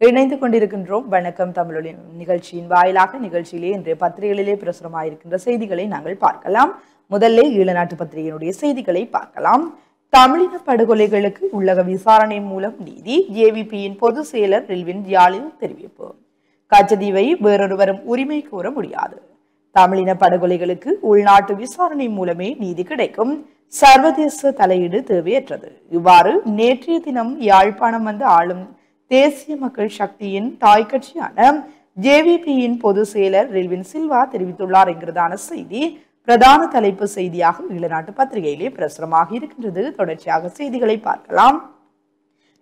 இணைந்து கொண்டிருக்கின்றோம். வணக்கம் தமிழொலி நிகழ்ச்சியின் வாயிலாக நிகழ்ச்சியிலே இன்றைய பத்திரிகைகளிலே பிரசுரமாயிருக்கின்ற செய்திகளை நாங்கள் பார்க்கலாம். முதல்ல ஈழநாட்டு பத்திரிகையினுடைய செய்திகளை பார்க்கலாம். தமிழின படுகொலைகளுக்கு உள்ளக விசாரணை மூலம் நீதி, ஜேவிபியின் பொதுச் செயலர் ரில்வின் யாழில் தெரிவிப்பு. கச்சதீவை வேறொருவரும் உரிமை கோர முடியாது. தமிழின படுகொலைகளுக்கு உள்நாட்டு விசாரணை மூலமே நீதி கிடைக்கும். சர்வதேச தலையீடு தேவையற்றது. இவ்வாறு நேற்றைய தினம் யாழ்ப்பாணம் வந்து ஆளும் தேசிய மக்கள் சக்தியின் தாய் கட்சியான ஜேவிபியின் பொதுச் செயலர் ரில்வின் சில்வா தெரிவித்துள்ளார் என்கிறதான செய்தி பிரதான தலைப்பு செய்தியாக ஈழநாட்டு பத்திரிகையிலே பிரசுரமாக இருக்கின்றது. தொடர்ச்சியாக செய்திகளை பார்க்கலாம்.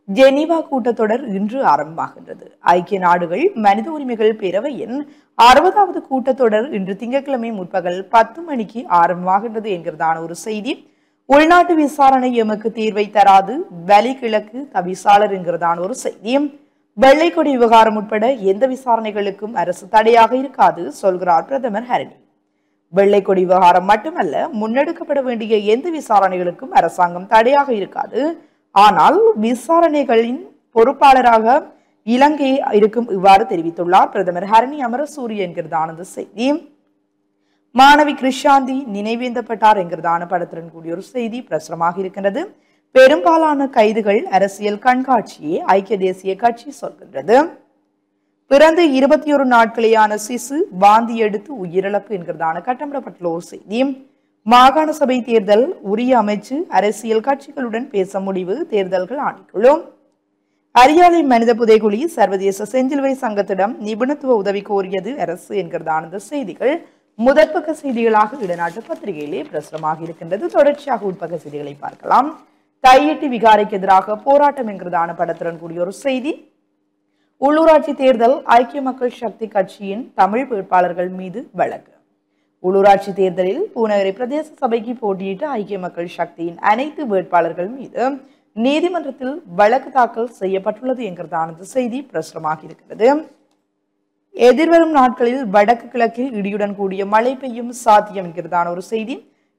ஜெனீவா கூட்டத்தொடர் இன்று ஆரம்பமாகின்றது. ஐக்கிய நாடுகள் மனித உரிமைகள் பேரவையின் 60வது கூட்டத்தொடர் இன்று திங்கட்கிழமை முற்பகல் 10 மணிக்கு ஆரம்பமாகின்றது என்கிறதான ஒரு செய்தி. உள்நாட்டு விசாரணை எமக்கு தீர்வை தராது, வலி கிழக்கு தவிசாளர் என்கிறதான ஒரு செய்தி. வெள்ளைக்கொடி விவகாரம் உட்பட எந்த விசாரணைகளுக்கும் அரசு தடையாக இருக்காது சொல்கிறார் பிரதமர் ஹரணி. வெள்ளைக்கொடி விவகாரம் மட்டுமல்ல, முன்னெடுக்கப்பட வேண்டிய எந்த விசாரணைகளுக்கும் அரசாங்கம் தடையாக இருக்காது. ஆனால் விசாரணைகளின் பொறுப்பாளராக இலங்கை இருக்கும் இவ்வாறு தெரிவித்துள்ளார் பிரதமர் ஹரணி அமரசூரிய என்கிறதான செய்தி. மாணவி கிருஷாந்தி நினைவேந்தப்பட்டார் என்கிறதான படத்துடன் கூடிய ஒரு செய்தி பிரசுரமாக இருக்கின்றது. பெரும்பாலான கைதுகள் அரசியல் கண்காட்சியே ஐக்கிய தேசிய கட்சி சொல்கின்றது. பிறந்து 21 நாட்களேயான சிசு வாந்தி எடுத்து உயிரிழப்பு என்கிறதான கட்டமிடப்பட்டுள்ள ஒரு செய்தி. மாகாண சபை தேர்தல் உரிய அமைச்சு அரசியல் கட்சிகளுடன் பேச முடிவு, தேர்தல்கள் ஆணைக்குழு. அரியாலை மனித புதைகுழி சர்வதேச செஞ்சிலுவை சங்கத்திடம் நிபுணத்துவ உதவி கோரியது அரசு என்கிறதான செய்திகள் முதற்பக்க செய்திகளாக ஈழநாட்டு பத்திரிகையிலே பிரசுரமாக இருக்கின்றது. தொடர்ச்சியாக உட்பக்க செய்திகளை பார்க்கலாம். தையிட்டி விகாரைக்கு எதிராக போராட்டம் என்கிறதான படத்துடன் கூடிய ஒரு செய்தி. உள்ளூராட்சி தேர்தல் ஐக்கிய மக்கள் சக்தி கட்சியின் தமிழ் வேட்பாளர்கள் மீது வழக்கு. உள்ளூராட்சி தேர்தலில் பூநகரி பிரதேச சபைக்கு போட்டியிட்ட ஐக்கிய மக்கள் சக்தியின் அனைத்து வேட்பாளர்கள் மீது நீதிமன்றத்தில் வழக்கு தாக்கல் செய்யப்பட்டுள்ளது என்கிறதான செய்தி பிரசுரமாக இருக்கிறது. எதிர்வரும் நாட்களில் வடக்கு கிழக்கில் இடியுடன் கூடிய மழை பெய்யும் சாத்தியம் என்கிறதான ஒரு செய்தி.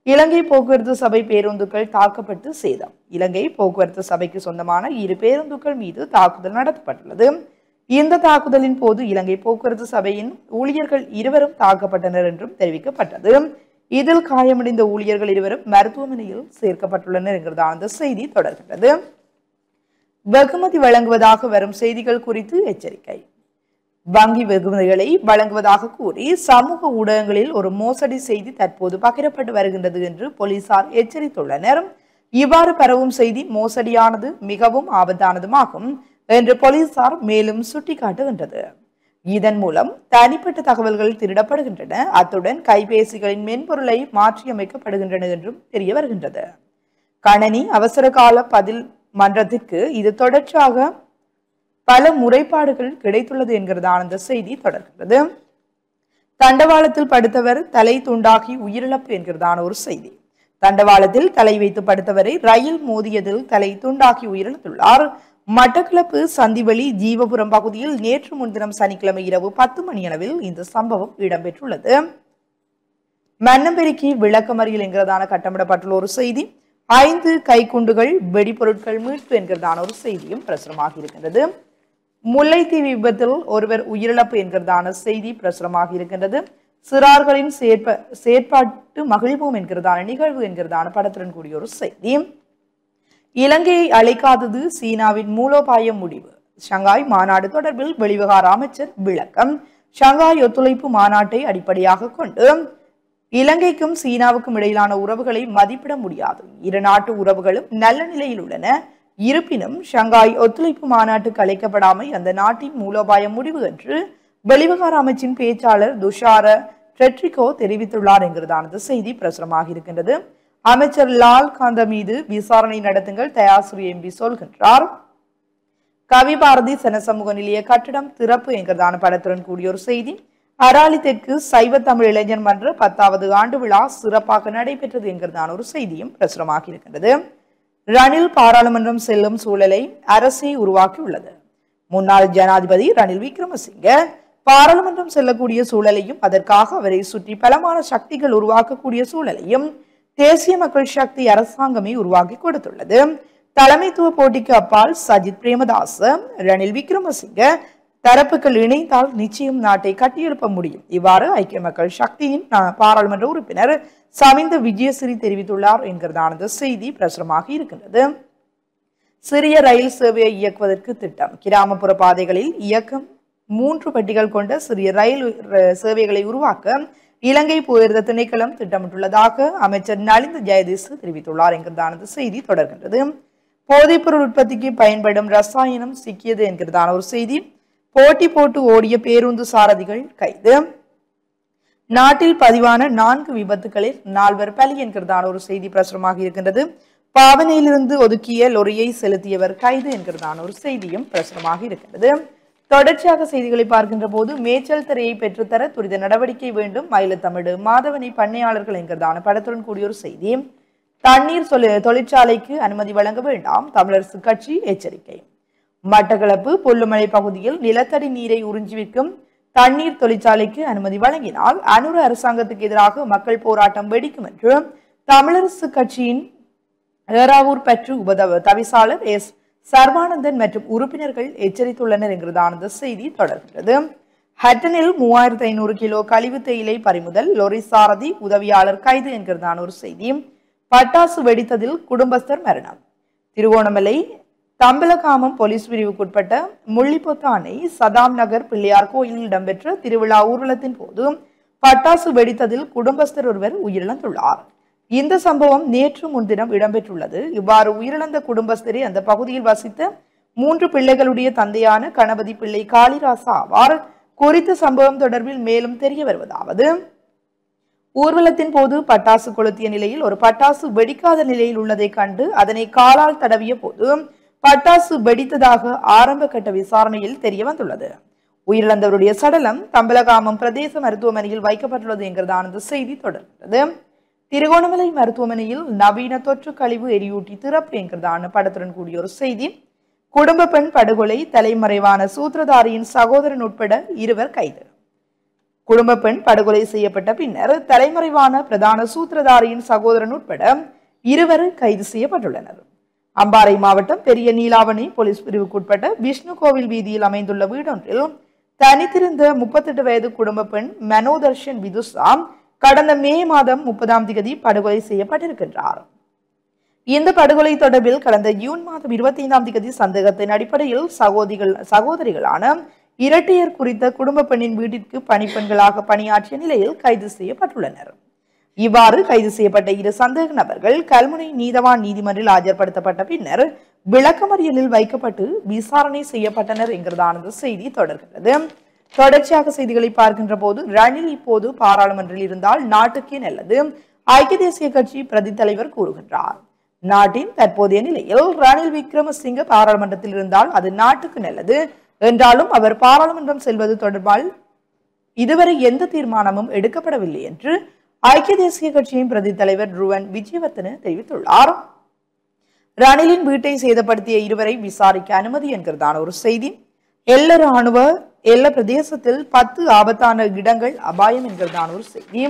இலங்கை போக்குவரத்து சபை பேருந்துகள் தாக்கப்பட்டு சேதம். இலங்கை போக்குவரத்து சபைக்கு சொந்தமான 2 பேருந்துகள் மீது தாக்குதல் நடத்தப்பட்டுள்ளது. இந்த தாக்குதலின் போது இலங்கை போக்குவரத்து சபையின் ஊழியர்கள் 2 தாக்கப்பட்டனர் என்றும் தெரிவிக்கப்பட்டது. இதில் காயமடைந்த ஊழியர்கள் 2 மருத்துவமனையில் சேர்க்கப்பட்டுள்ளனர் என்கிறதான அந்த செய்தி தொடர்கிறது. வெகுமதி வழங்குவதாக வரும் செய்திகள் குறித்து எச்சரிக்கை. வங்கி வெகுமதிகளை வழங்குவதாக கூறி சமூக ஊடகங்களில் ஒரு மோசடி செய்தி தற்போது பகிரப்பட்டு வருகின்றது என்று போலீசார் எச்சரித்துள்ளனர். இவ்வாறு பரவும் செய்தி மோசடியானது, மிகவும் ஆபத்தானதுமாகும் என்று போலீசார் மேலும் சுட்டிக்காட்டுகின்றது. இதன் மூலம் தனிப்பட்ட தகவல்கள் திருடப்படுகின்றன, அத்துடன் கைபேசிகளின் மென்பொருளை மாற்றியமைக்கப்படுகின்றன என்றும் தெரிய வருகின்றது. கணனி அவசர கால பதில் மன்றத்திற்கு இது தொடர்ச்சியாக பல முறைப்பாடுகள் கிடைத்துள்ளது என்கிறதான அந்த செய்தி தொடர்கிறது. தண்டவாளத்தில் படுத்தவர் தலை துண்டாகி உயிரிழப்பு என்கிறதான ஒரு செய்தி. தண்டவாளத்தில் தலை வைத்து படுத்தவரை ரயில் மோதியதில் தலை துண்டாகி உயிரிழந்துள்ளார். மட்டக்களப்பு சந்திவெளி ஜீவபுரம் பகுதியில் நேற்று முன்தினம் சனிக்கிழமை இரவு 10 மணியளவில் இந்த சம்பவம் இடம்பெற்றுள்ளது. மன்னம்பெருக்கி விளக்கமறியல் என்கிறதான கட்டமிடப்பட்டுள்ள ஒரு செய்தி. 5 கைக்குண்டுகள் வெடிபொருட்கள் மீட்பு என்கிறதான ஒரு செய்தியும் பிரசுரமாக இருக்கின்றது. முல்லைத்தீவு விபத்தில் ஒருவர் உயிரிழப்பு என்கிறதான செய்தி பிரசுரமாக இருக்கின்றது. சிறார்களின் செயற்பாட்டு மகிழ்வோம் என்கிறதான நிகழ்வு என்கிறதான படத்துடன் கூடிய ஒரு செய்தி. இலங்கையை அழைக்காதது சீனாவின் மூலோபாய முடிவு. ஷங்காய் மாநாடு தொடர்பில் வெளிவிவகார அமைச்சர் விளக்கம். ஷங்காய் ஒத்துழைப்பு மாநாட்டை அடிப்படையாக கொண்டு இலங்கைக்கும் சீனாவுக்கும் இடையிலான உறவுகளை மதிப்பிட முடியாது. 2 நாட்டு உறவுகளும் நல்ல நிலையில் உள்ளன. இருப்பினும் ஷங்காய் ஒத்துழைப்பு மாநாட்டுக்கு அழைக்கப்படாமை அந்த நாட்டின் மூலோபாய முடிவு என்று வெளிவிவகார அமைச்சின் பேச்சாளர் துஷார ட்ரெட்ரிகோ தெரிவித்துள்ளார் என்கிறதான செய்தி பிரசுரமாக இருக்கின்றது. அமைச்சர் லால் காந்த மீது விசாரணை நடத்துங்கள், தயாசுரி எம்பி சொல்கின்றார். கவிபாரதி சனசமூக நிலைய கட்டிடம் திறப்பு என்கிறதான படத்துடன் கூடிய ஒரு செய்தி. அராலி தெற்கு சைவ தமிழ் இளைஞர் மன்ற 10வது ஆண்டு விழா சிறப்பாக நடைபெற்றது என்கிறதான ஒரு செய்தியும் பிரசுரமாக இருக்கின்றது. ரணில் பாராளுமன்றம் செல்லும் சூழலை அரசே உருவாக்கியுள்ளது. முன்னாள் ஜனாதிபதி ரணில் விக்ரமசிங்க பாராளுமன்றம் செல்லக்கூடிய சூழலையும் அதற்காக அவரை சுற்றி பலமான சக்திகள் உருவாக்கக்கூடிய சூழலையும் தேசிய மக்கள் சக்தி அரசாங்கமே உருவாக்கி கொடுத்துள்ளது. தலைமைத்துவ போட்டிக்கு அப்பால் சஜித் பிரேமதாச ரணில் விக்ரமசிங்க தரப்புகள் இணைந்தால் நிச்சயம் நாட்டை கட்டியெழுப்ப முடியும். இவ்வாறு ஐக்கிய மக்கள் சக்தியின் பாராளுமன்ற உறுப்பினர் சமிந்த விஜயசிறி தெரிவித்துள்ளார் என்கிறதான இந்த செய்தி பிரசுரமாக இருக்கின்றது. சிறிய ரயில் சேவையை இயக்குவதற்கு திட்டம். கிராமப்புற பாதைகளில் இயக்கம் 3 பெட்டிகள் கொண்ட சிறிய ரயில் சேவைகளை உருவாக்க இலங்கை போயிருந்த திணைக்களம் திட்டமிட்டுள்ளதாக அமைச்சர் நலிந்த ஜெயதீஸ் தெரிவித்துள்ளார் என்கிறதான இந்த செய்தி தொடர்கின்றது. போதைப்பொருள் உற்பத்திக்கு பயன்படும் ரசாயனம் சிக்கியது என்கிறதான ஒரு செய்தி. போட்டி போட்டு ஓடிய பேருந்து சாரதிகள் கைது. நாட்டில் பதிவான 4 விபத்துகளில் 4 பலி என்கிறதான ஒரு செய்தி பிரசுரமாக இருக்கின்றது. பாவனையிலிருந்து ஒதுக்கிய லொரியை செலுத்தியவர் கைது என்கிறதான ஒரு செய்தியும் பிரசுரமாக இருக்கின்றது. தொடர்ச்சியாக செய்திகளை பார்க்கின்ற போது மேய்ச்சல் திரையை பெற்றுத்தர துரித நடவடிக்கை வேண்டும். மயிலத்தமிழ் மாதவனை பண்ணையாளர்கள் என்கிறதான படத்துடன் கூடிய ஒரு செய்தி. தண்ணீர் தொழிற்சாலைக்கு அனுமதி வழங்க வேண்டாம், தமிழரசு கட்சி எச்சரிக்கை. மட்டக்களப்பு புல்லுமலை பகுதியில் நிலத்தடி நீரை உறிஞ்சிவிக்கும் தண்ணீர் தொழிற்சாலைக்கு அனுமதி வழங்கினால் அனுர அரசாங்கத்துக்கு எதிராக மக்கள் போராட்டம் வெடிக்கும் என்று தமிழரசு கட்சியின் ஏறாவூர் பற்று தவிசாளர் எஸ் சர்வானந்தன் மற்றும் உறுப்பினர்கள் எச்சரித்துள்ளனர் என்கிறதான செய்தி தொடர்கிறது. ஹட்டனில் 3500 கிலோ கழிவு தேயிலை பறிமுதல், லொரி சாரதி உதவியாளர் கைது என்கிறதான ஒரு செய்தி. பட்டாசு வெடித்ததில் குடும்பஸ்தர் மரணம். திருகோணமலை தம்பலகாமம் போலீஸ் பிரிவுக்குட்பட்ட முள்ளிப்பொத்தானை சதாம் நகர் பிள்ளையார் கோயிலில் இடம்பெற்ற திருவிழா ஊர்வலத்தின் போது பட்டாசு வெடித்ததில் குடும்பஸ்தர் ஒருவர் உயிரிழந்துள்ளார். இந்த சம்பவம் நேற்று முன்தினம் இடம்பெற்றுள்ளது. இவ்வாறு உயிரிழந்த குடும்பஸ்தரை அந்த பகுதியில் வசித்த 3 பிள்ளைகளுடைய தந்தையான கணபதி பிள்ளை காளிராசா ஆவார். குறித்த சம்பவம் தொடர்பில் மேலும் தெரிய வருவதாவது, ஊர்வலத்தின் போது பட்டாசு கொளுத்திய நிலையில் ஒரு பட்டாசு வெடிக்காத நிலையில் உள்ளதை கண்டு அதனை காலால் தடவிய போது பட்டாசு வெடித்ததாக ஆரம்ப கட்ட விசாரணையில் தெரிய வந்துள்ளது. உயிரிழந்தவருடைய சடலம் தம்பலகாமம் பிரதேச மருத்துவமனையில் வைக்கப்பட்டுள்ளது என்கிறதான இந்த செய்தி தொடர்கிறது. திருகோணமலை மருத்துவமனையில் நவீன தொற்று கழிவு எரியூட்டி திறப்பு என்கிறதான படத்துடன் கூடிய ஒரு செய்தி. குடும்ப பெண் படுகொலை, தலைமறைவான சூத்திரதாரியின் சகோதரன் உட்பட 2 கைது. குடும்ப பெண் படுகொலை செய்யப்பட்ட பின்னர் தலைமறைவான பிரதான சூத்திரதாரியின் சகோதரன் உட்பட 2 கைது செய்யப்பட்டுள்ளனர். அம்பாறை மாவட்டம் பெரிய நீலாவணி போலீஸ் பிரிவுக்குட்பட்ட விஷ்ணு கோவில் வீதியில் அமைந்துள்ள வீடொன்றில் தனித்திருந்த 38 வயது குடும்ப பெண் மனோதர்ஷன் விதுசா கடந்த மே மாதம் 30ஆம் தேதி படுகொலை செய்யப்பட்டிருக்கின்றார். இந்த படுகொலை தொடர்பில் கடந்த ஜூன் மாதம் 25ஆம் தேதி சந்தேகத்தின் அடிப்படையில் சகோதரிகளான இரட்டையர் குறித்த குடும்ப பெண்ணின் வீட்டிற்கு பணிப்பெண்களாக பணியாற்றிய நிலையில் கைது செய்யப்பட்டுள்ளனர். இவ்வாறு கைது செய்யப்பட்ட 2 சந்தேக நபர்கள் கல்முனை நீதவான் நீதிமன்றில் ஆஜர்படுத்தப்பட்ட பின்னர் விளக்கமறியலில் வைக்கப்பட்டு விசாரணை செய்யப்பட்டனர் என்கிறதான செய்தி தொடர்கிறது. தொடர்ச்சியாக செய்திகளை பார்க்கின்ற போது, ரணில் இப்போது பாராளுமன்றில் இருந்தால் நாட்டுக்கே நல்லது, ஐக்கிய தேசிய கட்சி பிரதி தலைவர் கூறுகின்றார். நாட்டின் தற்போதைய நிலையில் ரணில் விக்ரமசிங்க பாராளுமன்றத்தில் இருந்தால் அது நாட்டுக்கு நல்லது என்றாலும் அவர் பாராளுமன்றம் செல்வது தொடர்பால் இதுவரை எந்த தீர்மானமும் எடுக்கப்படவில்லை என்று ஐக்கிய தேசிய கட்சியின் பிரதி தலைவர் ருவன் விஜயவர்தன தெரிவித்துள்ளார். ரணிலின் வீட்டை சேதப்படுத்திய 2 விசாரிக்க அனுமதி என்கிறதான ஒரு செய்தி. எல்ல பிரதேசத்தில் 10 ஆபத்தான இடங்கள் அபாயம் என்கிறதான ஒரு செய்தி.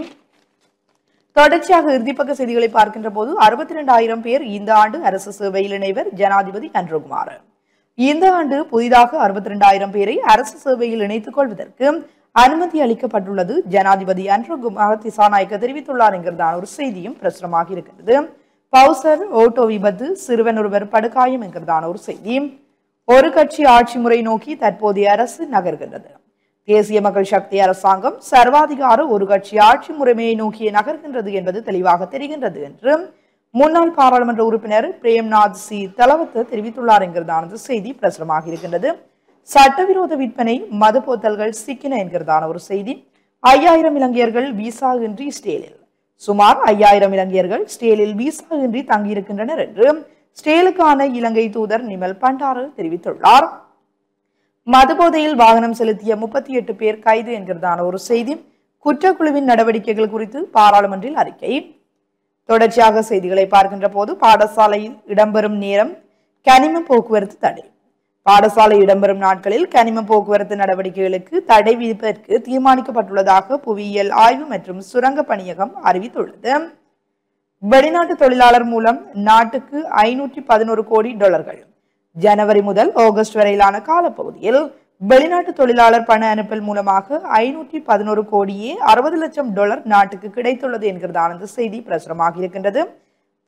தொடர்ச்சியாக இறுதிப்பக்க செய்திகளை பார்க்கின்ற போது 62,000 பேர் இந்த ஆண்டு அரசு சேவையில் இணைவர் ஜனாதிபதி அன்ருகுமார். இந்த ஆண்டு புதிதாக 62,000 பேரை அரசு சேவையில் இணைத்துக் கொள்வதற்கு அனுமதி அளிக்கப்பட்டுள்ளது. ஜனாதிபதி அன்ருகுமார் திசாநாயக்க தெரிவித்துள்ளார் என்கிறதான ஒரு செய்தியும் பிரசுரமாக இருக்கிறது. பவுசர் ஓட்டோ விபத்து, சிறுவன் ஒருவர் படுகாயம் என்கிறதான ஒரு செய்தி. ஒரு கட்சி ஆட்சி முறை நோக்கி தற்போதைய அரசு நகர்கின்றது. தேசிய மக்கள் சக்தி அரசாங்கம் சர்வாதிகார ஒரு கட்சி ஆட்சி முறைமையை நோக்கி நகர்கின்றது என்பது தெளிவாக தெரிகின்றது என்று முன்னாள் பாராளுமன்ற உறுப்பினர் பிரேம்நாத் சி தலவத் தெரிவித்துள்ளார் என்கிறதான செய்தி பிரசுரமாக இருக்கின்றது. சட்டவிரோத விற்பனை, மது போத்தல்கள் சிக்கின என்கிறதான ஒரு செய்தி. 5000 இலங்கையர்கள் விசா இன்றி ஸ்டேலில். சுமார் 5000 இலங்கையர்கள் ஸ்டேலில் விசா இன்றி தங்கியிருக்கின்றனர் என்று ஸ்டேலுக்கான இலங்கை தூதர் நிமல் பண்டாறு தெரிவித்துள்ளார். மதுபோதையில் வாகனம் செலுத்திய 38 பேர் கைது என்கிறதான ஒரு செய்தி. குற்றக்குழுவின் நடவடிக்கைகள் குறித்து பாராளுமன்றில் அறிக்கை. தொடர்ச்சியாக செய்திகளை பார்க்கின்ற போது, பாடசாலையில் இடம்பெறும் நேரம் கனிம போக்குவரத்து தடை. பாடசாலை இடம்பெறும் நாட்களில் கனிம போக்குவரத்து நடவடிக்கைகளுக்கு தடை விதிப்பதற்கு தீர்மானிக்கப்பட்டுள்ளதாக புவியியல் ஆய்வு மற்றும் சுரங்க பணியகம் அறிவித்துள்ளது. வெளிநாட்டு தொழிலாளர் மூலம் நாட்டுக்கு 511 கோடி டாலர்கள். ஜனவரி முதல் ஆகஸ்ட் வரையிலான காலப்பகுதியில் வெளிநாட்டு தொழிலாளர் பண அனுப்பல் மூலமாக 511 கோடியே 60 லட்சம் டாலர் நாட்டுக்கு கிடைத்துள்ளது என்கிறதான இந்த செய்தி பிரசுரமாக இருக்கின்றது.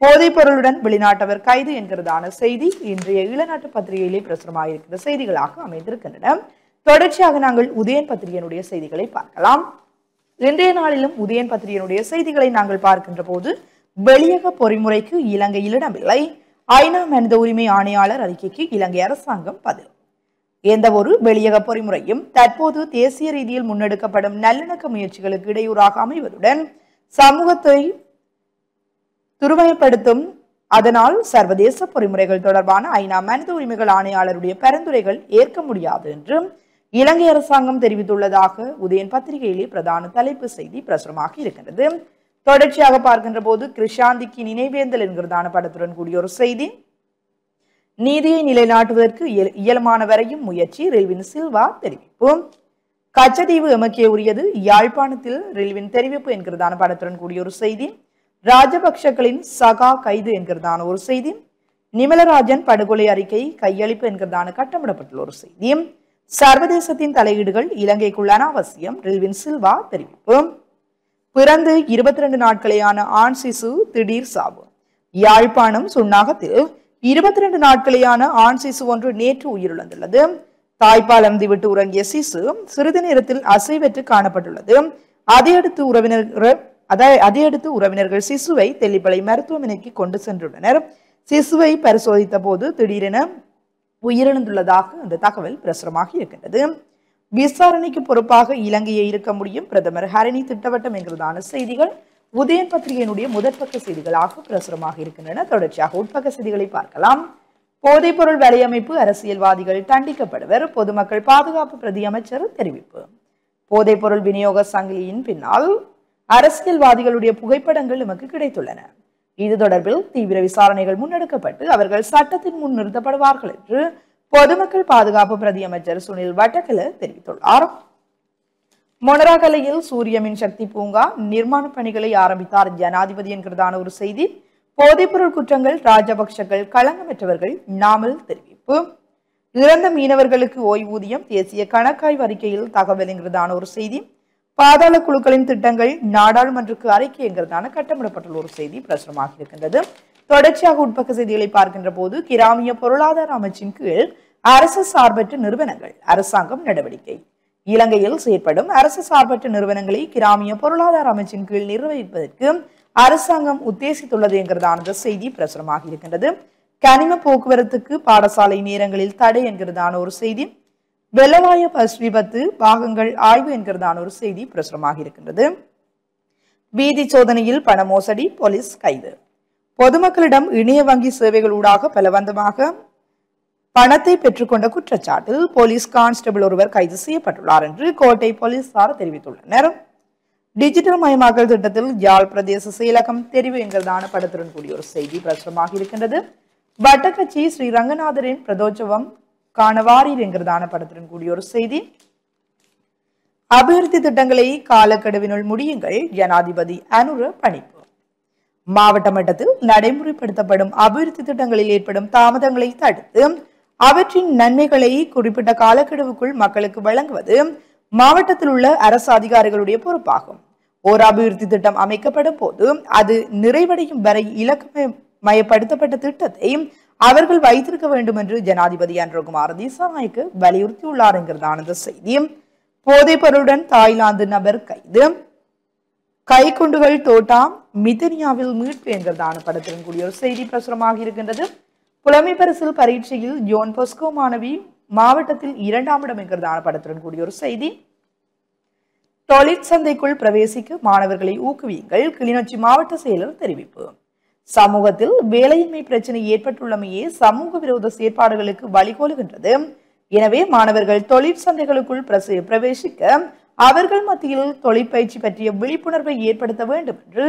போதைப் பொருளுடன் வெளிநாட்டவர் கைது என்கிறதான செய்தி இன்றைய ஈழநாட்டு பத்திரிகையிலே பிரசுரமாக இருக்கிற செய்திகளாக அமைந்திருக்கின்றன. தொடர்ச்சியாக நாங்கள் உதயன் பத்திரிகையினுடைய செய்திகளை பார்க்கலாம். இன்றைய நாளிலும் உதயன் பத்திரிகையினுடைய செய்திகளை நாங்கள் பார்க்கின்ற போது வெளியக பொறிமுறைக்கு இலங்கையில் இடமில்லை, ஐநா மனித உரிமை ஆணையாளர் அறிக்கைக்கு இலங்கை அரசாங்கம் பதில். எந்த ஒரு வெளியக பொறிமுறையும் தற்போது தேசிய ரீதியில் முன்னெடுக்கப்படும் நல்லிணக்க முயற்சிகளுக்கு இடையூறாக அமைவதுடன் சமூகத்தை துருவயப்படுத்தும். அதனால் சர்வதேச பொறிமுறைகள் தொடர்பான ஐநா மனித உரிமைகள் ஆணையாளருடைய பரிந்துரைகள் ஏற்க முடியாது என்று இலங்கை அரசாங்கம் தெரிவித்துள்ளதாக உதயன் பத்திரிகையிலே பிரதான தலைப்பு செய்தி பிரசுரமாக இருக்கின்றது. தொடர்ச்சியாக பார்க்கின்ற போது கிருஷாந்திக்கு நினைவேந்தல் என்கிறதான படத்துடன் கூடிய ஒரு செய்தி. நீதியை நிலைநாட்டுவதற்கு இயலுமான வரையும் முயற்சி, ரெல்வின் சில்வா தெரிவிப்பு. கச்சதீவு எமக்கே உரியது, யாழ்ப்பாணத்தில் ரெல்வின் தெரிவிப்பு என்கிறதான படத்துடன் கூடிய ஒரு செய்தி. ராஜபக்ஷக்களின் சகா கைது என்கிறதான ஒரு செய்தி. நிமலராஜன் படுகொலை அறிக்கை கையளிப்பு என்கிறதான கட்டமிடப்பட்டுள்ள ஒரு செய்தி. சர்வதேசத்தின் தலையீடுகள் இலங்கைக்குள்ளான அவசியம், ரெல்வின் சில்வா தெரிவிப்பு. பிறந்து 22 நாட்களேயான ஆண் சிசு திடீர் சாவு. யாழ்ப்பாணம் சுன்னாகத்தில் 22 நாட்களேயான ஆண் சிசு ஒன்று நேற்று உயிரிழந்துள்ளது. தாய்ப்பால் அருந்தி விட்டு உறங்கிய சிசு சிறிது நேரத்தில் அசைவற்று காணப்பட்டுள்ளது. அதையடுத்து உறவினர்கள் சிசுவை தெல்லிப்பளை மருத்துவமனைக்கு கொண்டு சென்றுள்ளனர். சிசுவை பரிசோதித்த போது திடீரென உயிரிழந்துள்ளதாக அந்த தகவல் பிரசுரமாக இருக்கின்றது. விசாரணைக்கு பொறுப்பாக இலங்கையை இருக்க முடியும், பிரதமர் ஹரணி திட்டவட்டம் என்கிறதான செய்திகள் உதயன் பத்திரிகையினுடைய முதற்பக்க செய்திகளாக பிரசுரமாக இருக்கின்றன. தொடர்ச்சியாக உட்பக்க செய்திகளை பார்க்கலாம். போதைப்பொருள் வலையமைப்பு, அரசியல்வாதிகள் தண்டிக்கப்படுவர், பொதுமக்கள் பாதுகாப்பு பிரதி அமைச்சர் தெரிவிப்பு. போதைப்பொருள் விநியோக சங்கிலியின் பின்னால் அரசியல்வாதிகளுடைய புகைப்படங்கள் நமக்கு கிடைத்துள்ளன. இது தொடர்பில் தீவிர விசாரணைகள் முன்னெடுக்கப்பட்டு அவர்கள் சட்டத்தின் முன் நிறுத்தப்படுவார்கள் என்று பொதுமக்கள் பாதுகாப்பு பிரதி அமைச்சர் சுனில் வட்டக்கல தெரிவித்துள்ளார். மொனராகலையில் சூரிய மின்சக்தி பூங்கா நிர்மாண பணிகளை ஆரம்பித்தார் ஜனாதிபதி என்கிறதான ஒரு செய்தி. போதைப்பொருள் குற்றங்கள், ராஜபக்ஷக்கள் களங்கமற்றவர்கள் நாமல் தெரிவிப்பு. இறந்த மீனவர்களுக்கு ஓய்வூதியம், தேசிய கணக்காய்வு அறிக்கையில் தகவல் என்கிறதான ஒரு செய்தி. பாதாள குழுக்களின் திட்டங்கள் நாடாளுமன்றக்கு அறிக்கை என்கிறதான கட்டமிடப்பட்டுள்ள ஒரு செய்தி பிரசுரமாக இருக்கின்றது. தொடர்ச்சியாக உட்பக்க செய்திகளை பார்க்கின்ற போது கிராமிய பொருளாதார அமைச்சின் கீழ் அரசு சார்பற்ற நிறுவனங்கள், அரசாங்கம் நடவடிக்கை. இலங்கையில் செயற்படும் அரசு சார்பற்ற நிறுவனங்களை கிராமிய பொருளாதார அமைச்சின் கீழ் நிர்வகிப்பதற்கு அரசாங்கம் உத்தேசித்துள்ளது என்கிறதான செய்தி பிரசுரமாக இருக்கின்றது. கனிம போக்குவரத்துக்கு பாடசாலை நேரங்களில் தடை என்கிறதான ஒரு செய்தி. வெள்ளவாய பஸ் விபத்து பாகங்கள் ஆய்வு என்கிறதான ஒரு செய்தி பிரசுரமாக இருக்கின்றது. வீதி சோதனையில் பண மோசடி, போலீஸ் கைது. பொதுமக்களிடம் இணைய வங்கி சேவைகளூடாக பலவந்தமாக பணத்தை பெற்றுக்கொண்ட குற்றச்சாட்டில் போலீஸ் கான்ஸ்டபிள் ஒருவர் கைது செய்யப்பட்டுள்ளார் என்று கோட்டை போலீசார் தெரிவித்துள்ளனர். டிஜிட்டல் மயமாக்கல் திட்டத்தில் யாழ் பிரதேச செயலகம் தெரிவு என்கிறதான படத்துடன் கூடிய ஒரு செய்தி பிரசுரமாக இருக்கின்றது. வட்டக்கட்சி ஸ்ரீ ரங்கநாதரின் பிரதோற்சவம் காணவாரீர் என்கிறதான படத்துடன் கூடிய ஒரு செய்தி. அபிவிருத்தி திட்டங்களை காலக்கெடுவினுள் முடியுங்கள், ஜனாதிபதி அனுர பணிப்பு. மாவட்ட மட்டத்தில் நடைமுறைப்படுத்தப்படும் அபிவிருத்தி திட்டங்களில் ஏற்படும் தாமதங்களை தடுத்து அவற்றின் நன்மைகளை குறிப்பிட்ட காலக்கெடுவுக்குள் மக்களுக்கு வழங்குவது மாவட்டத்தில் உள்ள அரசு அதிகாரிகளுடைய பொறுப்பாகும். ஓர் அபிவிருத்தி திட்டம் அமைக்கப்படும் போது அது நிறைவடையும் வரை இலக்கமயப்படுத்தப்பட்ட திட்டத்தை அவர்கள் வைத்திருக்க வேண்டும் என்று ஜனாதிபதி அன்ரகுமார் திசாநாயக்க வலியுறுத்தியுள்ளார் என்கிறதான இந்த செய்தி. போதைப் பொருளுடன் தாய்லாந்து நபர் கைது. கைக்குண்டுகள் தோட்டா மிதனியாவில் மீட்பு என்கிறதான படத்துடன் கூடிய ஒரு செய்தி பிரசுரமாக இருக்கின்றது. புலமை பரிசில் பரீட்சையில் ஜோன் பொஸ்கோ மாணவி மாவட்டத்தில் 2ஆம் இடம் என்கிறதான படத்துடன் கூடிய ஒரு செய்தி. தொழிற்சந்தைக்குள் பிரவேசிக்க மாணவர்களை ஊக்குவியுங்கள், கிளிநொச்சி மாவட்ட செயலர் தெரிவிப்பு. சமூகத்தில் வேலையின்மை பிரச்சனை ஏற்பட்டுள்ளமையே சமூக விரோத செயற்பாடுகளுக்கு வழிகோலுகின்றது. எனவே மாணவர்கள் தொழிற்சந்தைகளுக்குள் பிரவேசிக்க அவர்கள் மத்தியில் தொழிற்பயிற்சி பற்றிய விழிப்புணர்வை ஏற்படுத்த வேண்டும் என்று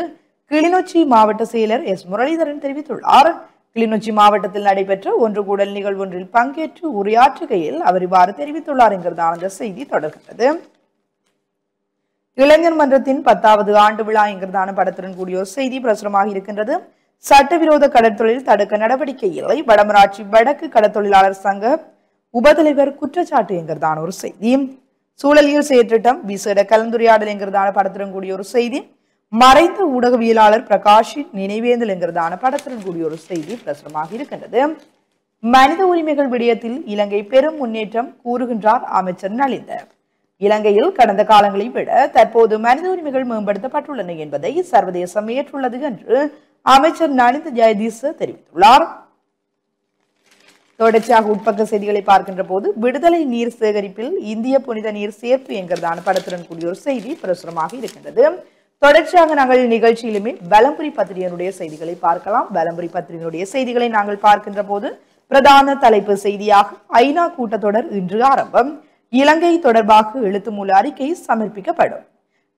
கிளிநொச்சி மாவட்ட செயலர் எஸ் முரளிதரன் தெரிவித்துள்ளார். கிளிநொச்சி மாவட்டத்தில் நடைபெற்ற ஒன்று கூடல் நிகழ்வு ஒன்றில் பங்கேற்று உரையாற்றுகையில் அவர் இவ்வாறு தெரிவித்துள்ளார் என்கிறதான அந்த செய்தி தொடர்கிறது. இளைஞர் மன்றத்தின் 10வது ஆண்டு விழா என்கிறதான படத்துடன் கூடிய ஒரு செய்தி பிரசுரமாக இருக்கின்றது. சட்டவிரோத கடற்தொழில் தடுக்க நடவடிக்கை இல்லை, வடமராட்சி வடக்கு கடற்தொழிலாளர் சங்க உபதலைவர் குற்றச்சாட்டு என்கிறதான ஒரு செய்தி. சூழலியல் செயற்றிட்டம் விசேட கலந்துரையாடல் என்கிறதான படத்துடன் கூடிய ஒரு செய்தி. மறைந்த ஊடகவியலாளர் பிரகாஷின் நினைவேந்தல் என்கிறதான படத்துடன் கூடிய ஒரு செய்தி பிரசுரமாக இருக்கின்றது. மனித உரிமைகள் விடயத்தில் இலங்கை பெரும் முன்னேற்றம் கூறுகின்றார் அமைச்சர் நலிந்த. இலங்கையில் கடந்த காலங்களை விட தற்போது மனித உரிமைகள் மேம்படுத்தப்பட்டுள்ளன என்பதை சர்வதேசம் ஏற்றுள்ளது என்று அமைச்சர் நலிந்த ஜெயதீச தெரிவித்துள்ளார். தொடர்ச்சியாக உட்பக்க செய்திகளை பார்க்கின்ற போது விடுதலை நீர் சேகரிப்பில் இந்திய புனித நீர் சேர்ப்பு என்கிறதான படத்துடன் கூடிய ஒரு செய்தி பிரசுரமாக இருக்கின்றது. தொடர்ச்சியாக நாங்கள் நிகழ்ச்சியிலுமே வலம்புரி பத்திரிகையினுடைய செய்திகளை பார்க்கலாம். வலம்புரி பத்திரிகையினுடைய செய்திகளை நாங்கள் பார்க்கின்ற போது பிரதான தலைப்பு செய்தியாக ஐநா கூட்டத்தொடர் இன்று ஆரம்பம், இலங்கை தொடர்பாக எழுத்துமூல அறிக்கை சமர்ப்பிக்கப்படும்.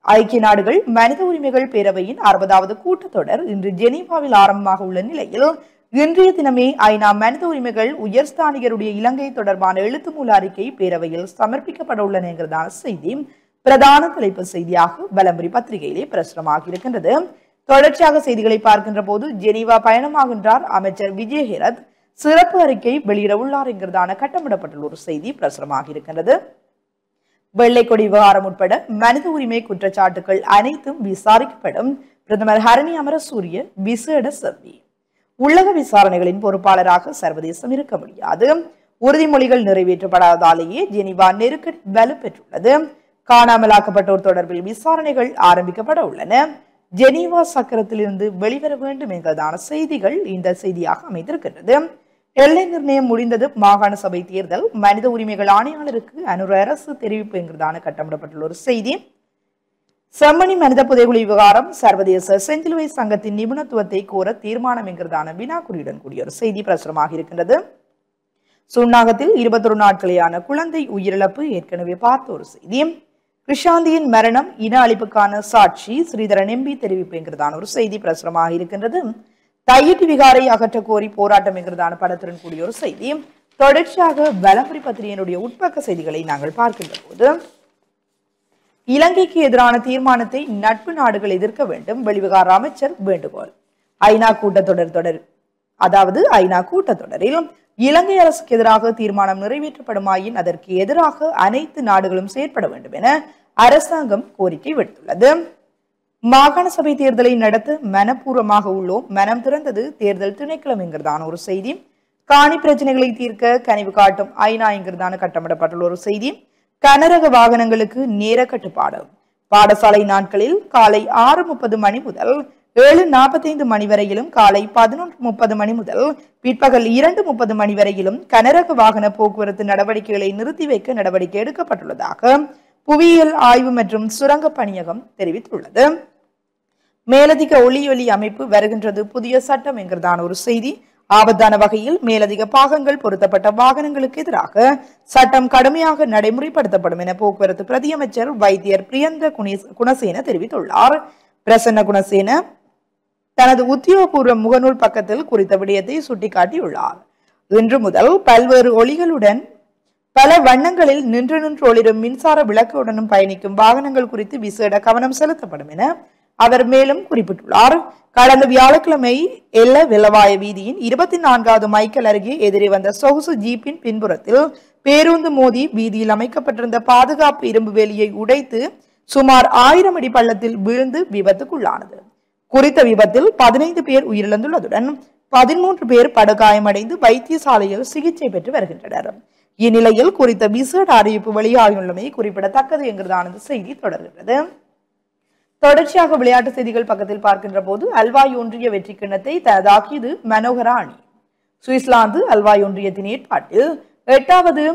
ஐக்கிய நாடுகள் மனித உரிமைகள் பேரவையின் 60வது கூட்டத்தொடர் இன்று ஜெனீவாவில் ஆரம்பமாக உள்ள நிலையில் இன்றைய தினமே ஐநா மனித உரிமைகள் உயர்ஸ்தானிகருடைய இலங்கை தொடர்பான எழுத்துமூல அறிக்கை பேரவையில் சமர்ப்பிக்கப்பட உள்ளன என்கிறதான செய்தி பிரதான தலைப்பு செய்தியாக வலம்புரி பத்திரிகையிலே பிரசுரமாக இருக்கின்றது. தொடர்ச்சியாக செய்திகளை பார்க்கின்ற போது ஜெனீவா பயணமாகின்றார் அமைச்சர் விஜய் ஹேரத், சிறப்பு அறிக்கை வெளியிட உள்ளார் என்கிறதான கட்டமிடப்பட்டுள்ள ஒரு செய்தி பிரசுரமாக இருக்கின்றது. வெள்ளைக்கொடி விவகாரம் உட்பட மனித உரிமை குற்றச்சாட்டுகள் அனைத்தும் விசாரிக்கப்படும், பிரதமர் ஹரணி அமரசூரிய விசேட செவ்வி. உள்ளக விசாரணைகளின் பொறுப்பாளராக சர்வதேசம் இருக்க முடியாது, உறுதிமொழிகள் நிறைவேற்றப்படாததாலேயே ஜெனீவா நெருக்கடி வலுப்பெற்றுள்ளது, காணாமலாக்கப்பட்டோர் தொடர்பில் விசாரணைகள் ஆரம்பிக்கப்பட உள்ளன, ஜெனீவா சக்கரத்திலிருந்து வெளிவர வேண்டும் என்கிறதான செய்திகள் இந்த செய்தியாக அமைந்திருக்கின்றது. எல்லை நிர்ணயம் முடிந்தது, மாகாண சபை தேர்தல், மனித உரிமைகள் ஆணையாளருக்கு அனுர அரசு தெரிவிப்பு என்கிறதான கட்டமிடப்பட்டுள்ள ஒரு செய்தி. செம்மணி மனித புதைகுழி விவகாரம், சர்வதேச செஞ்சிலுவை சங்கத்தின் நிபுணத்துவத்தை கோர தீர்மானம் என்கிறதான வினாக்குறியுடன் கூடிய ஒரு செய்தி பிரசுரமாக இருக்கின்றது. சுன்னாகத்தில் 21 நாட்களேயான குழந்தை உயிரிழப்பு ஏற்கனவே பார்த்த ஒரு செய்தி. கிருஷாந்தியின் மரணம் இன அழிப்புக்கான சாட்சி, ஸ்ரீதரன் எம்பி தெரிவிப்பு என்கிறதான ஒரு செய்தி பிரசுரமாக இருக்கின்றது. தையிட்டி விகாரை அகற்ற கோரி போராட்டம் என்கிறதான படத்துடன் கூடிய ஒரு செய்தி. தொடர்ச்சியாக வலம்புரி பத்திரிகையினுடைய உட்பக்க செய்திகளை நாங்கள் பார்க்கின்ற போது இலங்கைக்கு எதிரான தீர்மானத்தை நட்பு நாடுகள் எதிர்க்க வேண்டும், வெளிவிகார அமைச்சர் வேண்டுகோள். ஐநா கூட்டத்தொடரில் இலங்கை அரசுக்கு எதிராக தீர்மானம் நிறைவேற்றப்படுமாயின் அதற்கு எதிராக அனைத்து நாடுகளும் செயற்பட வேண்டும் என அரசாங்கம் கோரிக்கை விடுத்துள்ளது. மாகாண சபை தேர்தலை நடத்த மனப்பூர்வமாக உள்ளோம், மனம் திறந்தது தேர்தல் திணைக்களம் என்கிறதான ஒரு செய்தி. காணி பிரச்சனைகளை தீர்க்க கனிவு காட்டும் ஐநா என்கிறதான கட்டமிடப்பட்டுள்ள ஒரு செய்தி. கனரக வாகனங்களுக்கு நேர கட்டுப்பாடு, பாடசாலை நாட்களில் காலை 6:30 மணி முதல் 7:45 மணி வரையிலும், காலை 11:30 மணி முதல் பிற்பகல் 2:30 மணி வரையிலும் கனரக வாகன போக்குவரத்து நடவடிக்கைகளை நிறுத்தி வைக்க நடவடிக்கை எடுக்கப்பட்டுள்ளதாக புவியியல் ஆய்வு மற்றும் சுரங்க பணியகம் தெரிவித்துள்ளது. மேலதிக ஒளியொலி அமைப்பு வருகின்றது புதிய சட்டம் என்கிறதான ஒரு செய்தி. ஆபத்தான வகையில் மேலதிக பாகங்கள் பொருத்தப்பட்ட வாகனங்களுக்கு எதிராக சட்டம் கடுமையாக நடைமுறைப்படுத்தப்படும் என போக்குவரத்து பிரதியமைச்சர் வைத்தியர் பிரியந்த குணசேன தெரிவித்துள்ளார். பிரசன்ன குணசேன தனது உத்தியோகபூர்வ முகநூல் பக்கத்தில் குறித்த விடயத்தை சுட்டிக்காட்டியுள்ளார். இன்று முதல் பல்வேறு ஒளிகளுடன் பல வண்ணங்களில் நின்று ஒளிரும் மின்சார விளக்குடனும் பயணிக்கும் வாகனங்கள் குறித்து விசேட கவனம் செலுத்தப்படும் என அவர் மேலும் குறிப்பிட்டுள்ளார். கடந்த வியாழக்கிழமை எல்ல வெள்ளவாய வீதியின் 24வது மைக்கேல் அருகே எதிரே வந்த சொகுசு ஜீப்பின் பின்புறத்தில் பேருந்து மோதி வீதியில் அமைக்கப்பட்டிருந்த பாதுகாப்பு இரும்பு வேலியை உடைத்து சுமார் 1000 அடி பள்ளத்தில் வீழ்ந்து விபத்துக்குள்ளானது. குறித்த விபத்தில் 15 பேர் உயிரிழந்துள்ளதுடன் 13 பேர் படுகாயமடைந்து வைத்தியசாலையில் சிகிச்சை பெற்று வருகின்றனர். இந்நிலையில் குறித்த விசேட அறிவிப்பு வெளியாகியுள்ளமை குறிப்பிடத்தக்கது என்கிறதான செய்தி தொடர்கிறது. தொடர்ச்சியாக விளையாட்டு செய்திகள் பக்கத்தில் பார்க்கின்ற போது அல்வாய் ஒன்றிய வெற்றி கிண்ணத்தை தனதாக்கியது மனோகரா அணி. சுவிட்சர்லாந்து அல்வாய் ஒன்றியத்தின் ஏற்பாட்டில் 8வது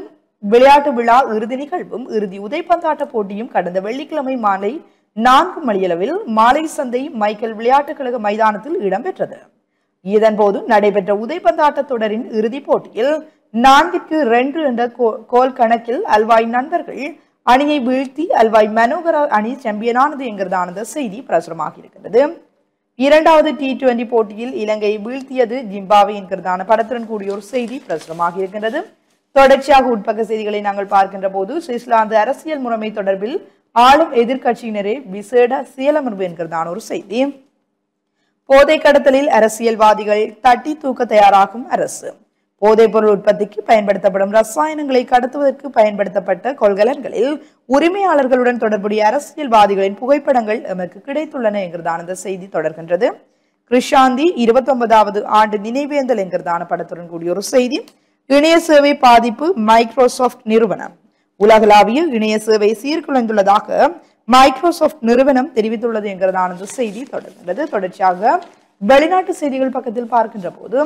விளையாட்டு விழா இறுதி நிகழ்வும் இறுதி உதைப்பந்தாட்ட போட்டியும் கடந்த வெள்ளிக்கிழமை மாலை 4 மணியளவில் மாலை சந்தை மைக்கேல் விளையாட்டுக் கழக மைதானத்தில் இடம்பெற்றது. இதன்போது நடைபெற்ற உதைப்பந்தாட்ட தொடரின் இறுதிப் போட்டியில் 4-2 என்ற கோல் கணக்கில் அல்வாய் நண்பர்கள் அணியை வீழ்த்தி அல்வாய் மனோகரா அணி சாம்பியனானது என்கிறதான செய்தி பிரசுரமாக இருக்கிறது. 2வது T20 போட்டியில் இலங்கை வீழ்த்தியது ஜிம்பாவே என்கிறதான படத்துடன் கூடிய ஒரு செய்தி பிரசுரமாக இருக்கின்றது. தொடர்ச்சியாக உட்பக்க செய்திகளை நாங்கள் பார்க்கின்ற போது சுவிட்சர்லாந்து அரசியல் முறைமை தொடர்பில் ஆளும் எதிர்கட்சியினரே விசேட செயலமர்வு என்கிறதான ஒரு செய்தி. போதை கடத்தலில் அரசியல்வாதிகள் தட்டி தூக்க தயாராகும் அரசு. போதைப் பொருள் உற்பத்திக்கு பயன்படுத்தப்படும் ரசாயனங்களை கடத்துவதற்கு பயன்படுத்தப்பட்ட கொள்கலன்களில் உரிமையாளர்களுடன் தொடர்புடைய அரசியல்வாதிகளின் புகைப்படங்கள் எமக்கு கிடைத்துள்ளன என்கிறதான இந்த செய்தி தொடர்கின்றது. கிருஷாந்தி 29வது ஆண்டு நினைவேந்தல் என்கிறதான படத்துடன் கூடிய ஒரு செய்தி. இணைய சேவை பாதிப்பு மைக்ரோசாப்ட் நிறுவனம். உலகளாவிய இணைய சேவை சீர்குலைந்துள்ளதாக மைக்ரோசாப்ட் நிறுவனம் தெரிவித்துள்ளது என்கிறதான செய்தி தொடர்கிறது. தொடர்ச்சியாக வெளிநாட்டு செய்திகள் பக்கத்தில் பார்க்கின்ற போது,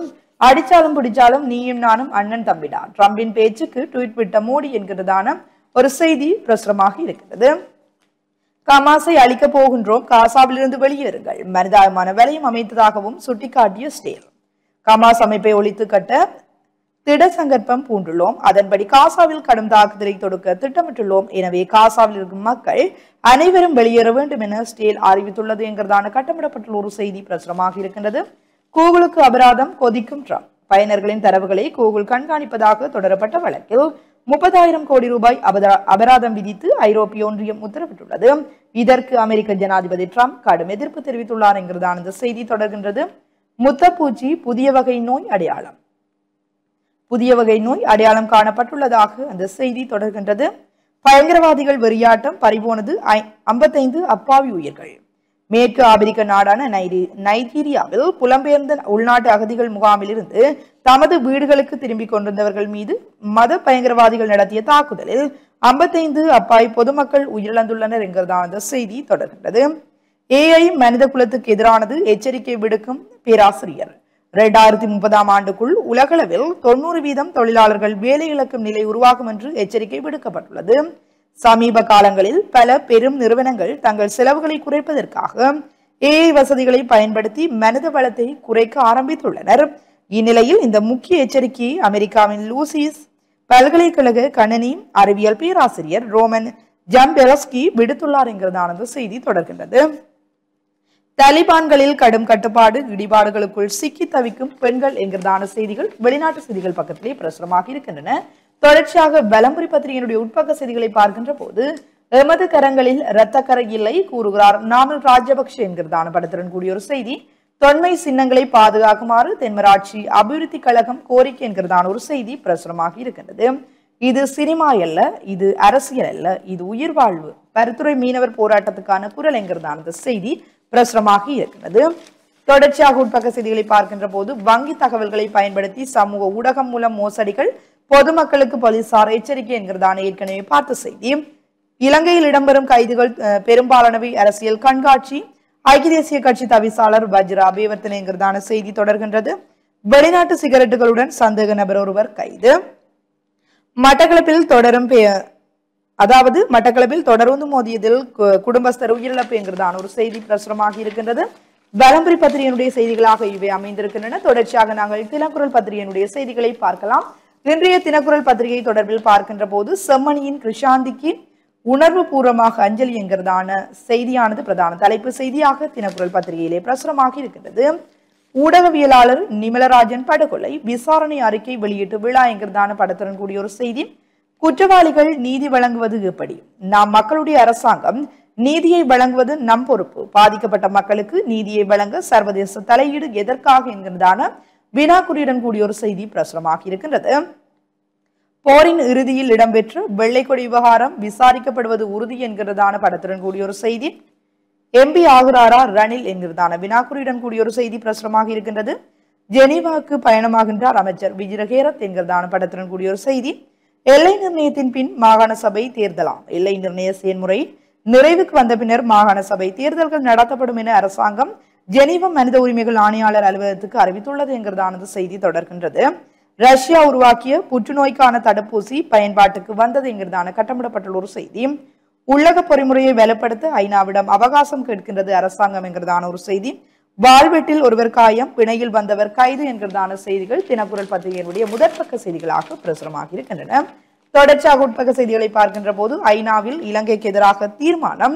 அடிச்சாலும் பிடிச்சாலும் நீயும் நானும் அண்ணன் தம்பிடா, ட்ரம்பின் பேச்சுக்கு ட்வீட் விட்ட மோடி என்கிறதான ஒரு செய்தி பிரசுரமாக இருக்கிறது. கமாஸை அழிக்க போகின்றோம், காசாவிலிருந்து வெளியேறுங்கள், மனிதாயமான வலையம் அமைத்ததாகவும் சுட்டிக்காட்டிய ஸ்டேல். கமாஸ் அமைப்பை ஒழித்து கட்ட திட சங்கற்பம் பூண்டுள்ளோம், அதன்படி காசாவில் கடும் தாக்குதலை தொடுக்க திட்டமிட்டுள்ளோம், எனவே காசாவில் இருக்கும் மக்கள் அனைவரும் வெளியேற வேண்டும் என ஸ்டேல் அறிவித்துள்ளது என்கிறதான கட்டமிடப்பட்டுள்ள ஒரு செய்தி பிரசுரமாக இருக்கின்றது. கூகுளுக்கு அபராதம், கொதிக்கும் ட்ரம்ப். பயனர்களின் தரவுகளை கூகுள் கண்காணிப்பதாக தொடரப்பட்ட வழக்கில் 30,000 கோடி ரூபாய் அபராதம் விதித்து ஐரோப்பிய ஒன்றியம் உத்தரவிட்டுள்ளது. இதற்கு அமெரிக்க ஜனாதிபதி ட்ரம்ப் கடும் எதிர்ப்பு தெரிவித்துள்ளார் என்கிறதான இந்த செய்தி தொடர்கின்றது. முத்தப்பூச்சி புதிய வகை நோய் அடையாளம். புதிய வகை நோய் அடையாளம் காணப்பட்டுள்ளதாக அந்த செய்தி தொடர்கின்றது. பயங்கரவாதிகள் வெறியாட்டம், பறிபோனது 55 அப்பாவி உயிர்கள். மேற்கு ஆப்பிரிக்க நாடான நைஜீரியாவில் புலம்பெயர்ந்த உள்நாட்டு அகதிகள் முகாமில் இருந்து தமது வீடுகளுக்கு திரும்பிக் கொண்டிருந்தவர்கள் மீது மத பயங்கரவாதிகள் நடத்திய தாக்குதலில் 55 அப்பாவி பொதுமக்கள் உயிரிழந்துள்ளனர் என்கிறதான அந்த செய்தி தொடர்கின்றது. AI மனித குலத்துக்கு எதிரானது, எச்சரிக்கை விடுக்கும் பேராசிரியர். 2030ஆம் ஆண்டுக்குள் உலகளவில் 90% தொழிலாளர்கள் வேலை இழக்கும் நிலை உருவாகும் என்று எச்சரிக்கை விடுக்கப்பட்டுள்ளது. சமீப காலங்களில் பல பெரும் நிறுவனங்கள் தங்கள் செலவுகளை குறைப்பதற்காக AI வசதிகளை பயன்படுத்தி மனித வளத்தை குறைக்க ஆரம்பித்துள்ளனர். இந்நிலையில் இந்த முக்கிய எச்சரிக்கையை அமெரிக்காவின் லூசிஸ் பல்கலைக்கழக கணினி அறிவியல் பேராசிரியர் ரோமன் ஜம்பெரஸ்கி விடுத்துள்ளார் என்கிறதான செய்தி தொடர்கின்றது. தாலிபான்களில் கடும் கட்டுப்பாடு, இடிபாடுகளுக்குள் சிக்கி தவிக்கும் பெண்கள் என்கிறதான செய்திகள் வெளிநாட்டு செய்திகள் பக்கத்திலே பிரசுரமாக இருக்கின்றன. தொடர்ச்சியாக பலம்புரி பத்திரிகையினுடைய உட்பக்க செய்திகளை பார்க்கின்ற போது, எமது கரங்களில் இரத்தக்கரை இல்லை கூறுகிறார் நாமல் ராஜபக்ஷ என்கிறதான படத்துடன் கூடிய ஒரு செய்தி. தொன்மை சின்னங்களை பாதுகாக்குமாறு தென்மராட்சி அபிவிருத்தி கழகம் கோரிக்கை என்கிறதான ஒரு செய்தி பிரசுரமாக இருக்கின்றது. இது சினிமா அல்ல, இது அரசியல் அல்ல, இது உயிர் வாழ்வு, பருத்துறை மீனவர் போராட்டத்துக்கான குரல் என்கிறதான அந்த செய்தி பிரசுரமாக இருக்கிறது. தொடர்ச்சியாக உட்பக்க செய்திகளை பார்க்கின்ற போது, வங்கி தகவல்களை பயன்படுத்தி சமூக ஊடகம் மூலம் மோசடிகள், பொதுமக்களுக்கு போலீசார் எச்சரிக்கை என்கிறதான ஏற்கனவே பார்த்த செய்தி. இலங்கையில் இடம்பெறும் கைதுகள் பெரும்பாலானவை அரசியல் கண்காட்சி, ஐக்கிய தேசிய கட்சி தவிசாளர் வஜ்ர அபேவர்த்தனை என்கிறதான செய்தி தொடர்கின்றது. வெளிநாட்டு சிகரெட்டுகளுடன் சந்தேக நபர் ஒருவர் கைது. மட்டக்களப்பில் தொடர்ந்து மோதியதில் குடும்பஸ்தர் உயிரிழப்பு என்கிறதான ஒரு செய்தி பிரசுரமாக இருக்கின்றது. பலம்புரி பத்திரிகையினுடைய செய்திகளாக இவை அமைந்திருக்கின்றன. தொடர்ச்சியாக நாங்கள் தினக்குரல் பத்திரிகையினுடைய செய்திகளை பார்க்கலாம். இன்றைய தினக்குரல் பத்திரிகை தொடர்பில் பார்க்கின்ற போது, செம்மணியின் கிருஷாந்திக்கு உணர்வு பூர்வமாக அஞ்சலி என்கிறதான செய்தியானது பிரதான தலைப்பு செய்தியாக தினக்குரல் பத்திரிகையிலே பிரசுரமாக இருக்கின்றது. ஊடகவியலாளர் நிமலராஜன் படுகொலை விசாரணை அறிக்கை வெளியிட்டு விழா என்கிறதான படத்துடன் கூடிய ஒரு செய்தி. குற்றவாளிகள் நீதி வழங்குவது எப்படி? நாம் மக்களுடைய அரசாங்கம், நீதியை வழங்குவது நம் பொறுப்பு. பாதிக்கப்பட்ட மக்களுக்கு நீதியை வழங்க சர்வதேச தலையீடு எதற்காக என்கிறதான வினாக்குறியுடன் கூடிய ஒரு செய்தி பிரசுரமாக இருக்கின்றது. போரின் இறுதியில் இடம்பெற்ற வெள்ளைக்கொடி விவகாரம் விசாரிக்கப்படுவது உறுதி என்கிறதான படத்துடன் கூடிய ஒரு செய்தி. MP ஆகுராரா ரணில் என்கிறதான வினாக்குறியுடன் கூடிய ஒரு செய்தி பிரசுரமாக இருக்கின்றது. ஜெனீவாவுக்கு பயணமாகின்றார் அமைச்சர் விஜிரஹேரத் என்கிறதான படத்துடன் கூடிய ஒரு செய்தி. எல்லை நிர்ணயத்தின் பின் மாகாண சபை தேர்தலாம். எல்லை நிர்ணய செயல்முறை நிறைவுக்கு வந்த பின்னர் மாகாண சபை தேர்தல்கள் நடத்தப்படும் என அரசாங்கம் ஜெனீவா மனித உரிமைகள் ஆணையாளர் அலுவலகத்துக்கு அறிவித்துள்ளது என்கிறதான செய்தி தொடர்கின்றது. ரஷ்யா உருவாக்கிய புற்றுநோய்க்கான தடுப்பூசி பயன்பாட்டுக்கு வந்தது என்கிறதான கட்டமிடப்பட்டுள்ள ஒரு செய்தி. உள்ளக பொறிமுறையை வலுப்படுத்த ஐநாவிடம் அவகாசம் கேட்கின்றது அரசாங்கம் என்கிறதான ஒரு செய்தி. வாழ்வெட்டில் ஒருவர் காயம், பிணையில் வந்தவர் கைது என்கிறதான செய்திகள் தினக்குரல் பத்திரிகையினுடைய முதற்பக்க செய்திகளாக பிரசுரமாக இருக்கின்றன. தொடர்ச்சியாக உட்பக்க செய்திகளை பார்க்கின்ற போது, ஐநாவில் இலங்கைக்கு எதிராக தீர்மானம்,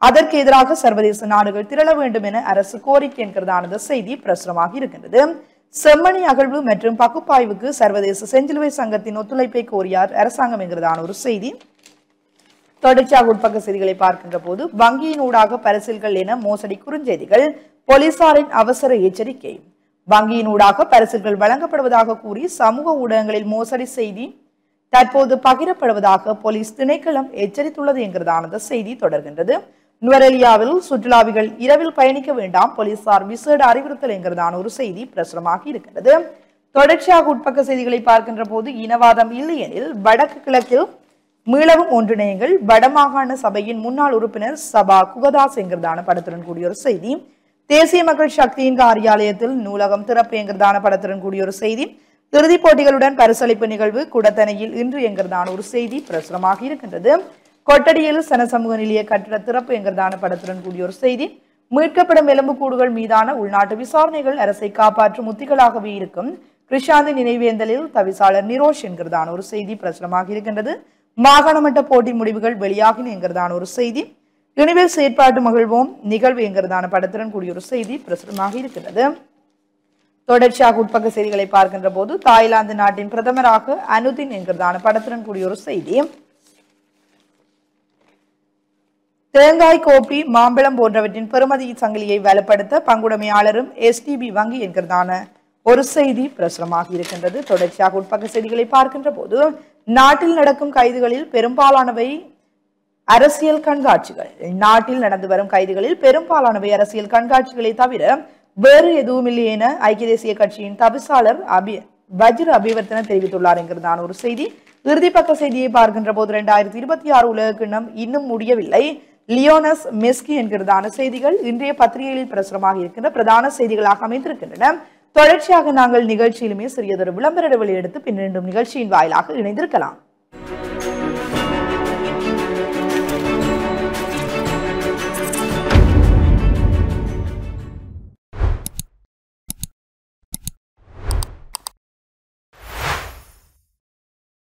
அதற்கு எதிராக சர்வதேச நாடுகள் திரள வேண்டும் என அரசு கோரிக்கை என்கிறதான செய்தி பிரசுரமாக இருக்கின்றது. செம்மணி அகழ்வு மற்றும் பகுப்பாய்வுக்கு சர்வதேச செஞ்சிலுவை சங்கத்தின் ஒத்துழைப்பை கோரியார் அரசாங்கம் என்கிறதான ஒரு செய்தி. தொடர்ச்சியாக உட்பக்க செய்திகளை பார்க்கின்ற போது வங்கியின் ஊடாக பரிசில்கள் என மோசடி குறுஞ்செய்திகள், போலீசாரின் அவசர எச்சரிக்கை. வங்கியின் ஊடாக பரிசில்கள் வழங்கப்படுவதாக கூறி சமூக ஊடகங்களில் மோசடி செய்தி தற்போது பகிரப்படுவதாக போலீஸ் திணைக்களம் எச்சரித்துள்ளது என்கிறதான செய்தி தொடர்கின்றது. நுவரெலியாவில் சுற்றுலாவிகள் இரவில் பயணிக்க வேண்டாம், போலீசார் விசேட அறிவுறுத்தல் என்கிறதான ஒரு செய்தி பிரசுரமாகி இருக்கிறது. தொடர்ச்சியாக உட்பக்க செய்திகளை பார்க்கின்ற போது இனவாதம் இல்லையெனில் வடக்கு கிழக்கில் மீளவும் ஒன்றிணையுங்கள், வடமாகாண சபையின் முன்னாள் உறுப்பினர் சபா குகதாஸ் என்கிறதான படத்துடன் கூடிய ஒரு செய்தி. தேசிய மக்கள் சக்தியின் காரியாலயத்தில் நூலகம் திறப்பு என்கிறதான படத்துடன் கூடிய ஒரு செய்தி. இறுதிப் போட்டிகளுடன் பரிசளிப்பு நிகழ்வு குடத்தனையில் இன்று என்கிறதான ஒரு செய்தி பிரசுரமாக இருக்கின்றது. கொட்டடியில் சனசமூக நிலைய கட்டிட திறப்பு என்கிறதான படத்துடன் கூடிய ஒரு செய்தி. மீட்கப்படும் எலும்புக்கூடுகள் மீதான உள்நாட்டு விசாரணைகள் அரசை காப்பாற்றும் உத்திகளாகவே இருக்கும், கிருஷாந்தி நினைவேந்தலில் தவிசாளர் நிரோஷ் என்கிறதான ஒரு செய்தி பிரசுரமாக இருக்கின்றது. மாகாண மட்ட போட்டி முடிவுகள் வெளியாகின என்கிறதான ஒரு செய்தி. இனிமேல் செயற்பாட்டு மகிழ்வோம் நிகழ்வு என்கிறதான படத்துடன் கூடிய ஒரு செய்தி பிரசுரமாக இருக்கிறது. தொடர்ச்சியாக உட்பக்க செய்திகளை பார்க்கின்ற போது தாய்லாந்து நாட்டின் பிரதமராக அனுதின் என்கிறதான படத்துடன் கூடிய ஒரு செய்தி. தேங்காய், கோப்பி, மாம்பழம் போன்றவற்றின் பெறுமதி சங்கிலியை வலுப்படுத்த பங்குடைமையாளரும் எஸ்டிபி வங்கி என்கிறதான ஒரு செய்தி பிரசுரமாக இருக்கின்றது. தொடர்ச்சியாக உட்பக்க செய்திகளை பார்க்கின்ற போது நாட்டில் நடக்கும் கைதுகளில் பெரும்பாலானவை அரசியல் கண்காட்சிகள். நாட்டில் நடந்து வரும் கைதுகளில் பெரும்பாலானவை அரசியல் கண்காட்சிகளை தவிர வேறு எதுவுமில்லை என ஐக்கிய தேசிய கட்சியின் தவிசாளர் வஜ்ர அபிவர்த்தன தெரிவித்துள்ளார் என்கிறதான ஒரு செய்தி. இறுதிப்பக்க செய்தியை பார்க்கின்ற போது 2026 உலகக்கிண்ணம் இன்னும் முடியவில்லை, லியோனஸ் மெஸ்கி என்கிறதான செய்திகள் இன்றைய பத்திரிகைகளில் பிரசுரமாக இருக்கின்ற பிரதான செய்திகளாக அமைந்திருக்கின்றன. தொடர்ச்சியாக நாங்கள் நிகழ்ச்சியிலுமே சிறியதொரு விளம்பர இடைவெளி எடுத்து பின் நிகழ்ச்சியின் வாயிலாக இணைந்திருக்கலாம்.